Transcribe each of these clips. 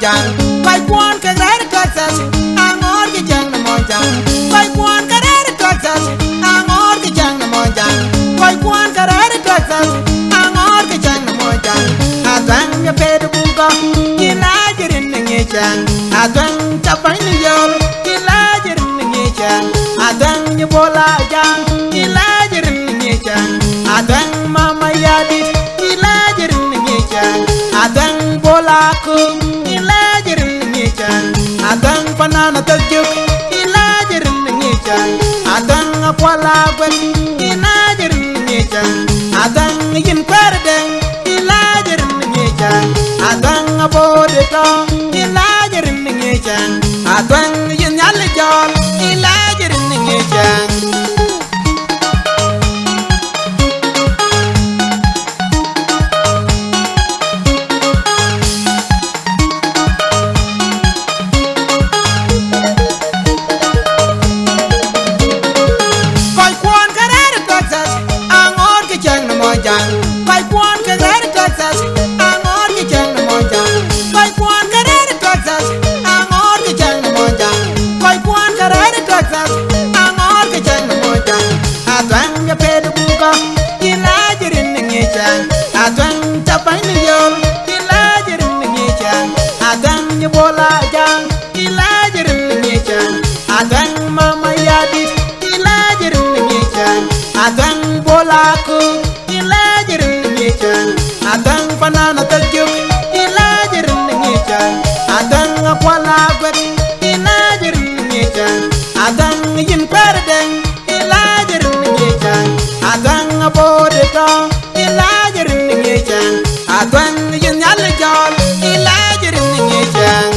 jang kai kwon ke rer Texas angor ke jang na mo jang kai kwon ke rer Texas angor ke jang na mo jang kai kwon ke rer Texas angor ke jang na mo jang adang ya pedo buka ila jirin ngi jang adang chapai ni yor ila jirin ngi jang adang ni bola jang ila jirin ngi jang adang mama yadi ila jirin ngi jang adang bola ku ila jirin ngi jang adang panana tajuk ila jirin ngi jang adang apwala gwen ila jirin ngi jang adang yin perdeng ila jirin ngi jang adang abode to ila jirin ngi jang adang yin yal jol ila jirin ngi jang kai kwon ke rer Texas angor ke jang na mo jang kai kwon ke rer Texas angor ke jang na mo jang kai kwon ke rer Texas angor ke jang na mo jang adang ya pedo buka ila jirin ngi jang adang chapai ni yor ila jirin ngi jang adang ni bola jang ila jirin ngi jang adang mama yadi ila jirin ngi jang adang bola ku adang panana tajuk ila jirin ngi jang adang apwala gwet ila jirin ngi jang adang yin perdeng ila jirin ngi jang adang abode to ila jirin ngi jang adang yin yal jol ila jirin ngi jang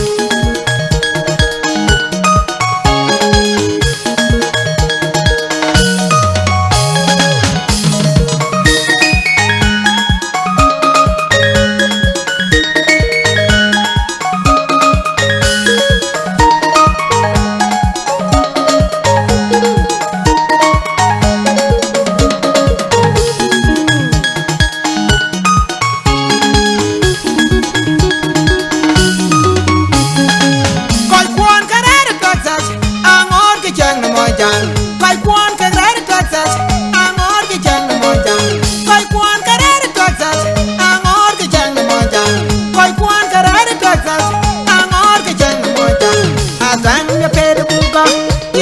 kai kwon ke rer Texas angor ke jang na mo jang kai kwon ke rer Texas angor ke jang na mo jang kai kwon ke rer Texas angor ke jang na mo jang adang ya pedo buka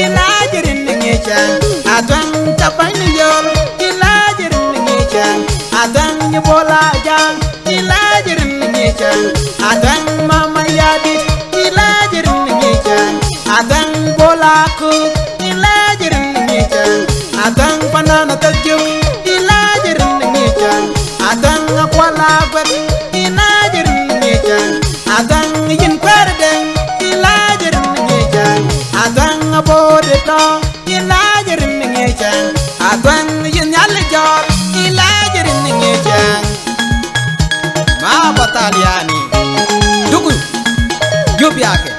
ila jirin ngi jang adang chapai ni yor ila jirin ngi jang adang ni bola jang ila jirin ngi jang adang mama yadi ila jirin ngi jang adang bola ku adang panana tajuk ila jirin ngi jang adang apwala gwet ila jirin ngi jang adang yin perdeng ila jirin ngi jang adang abode to ila jirin ngi jang adang yin yal jol ila jirin ngi jang ma bataliani dugu jubiake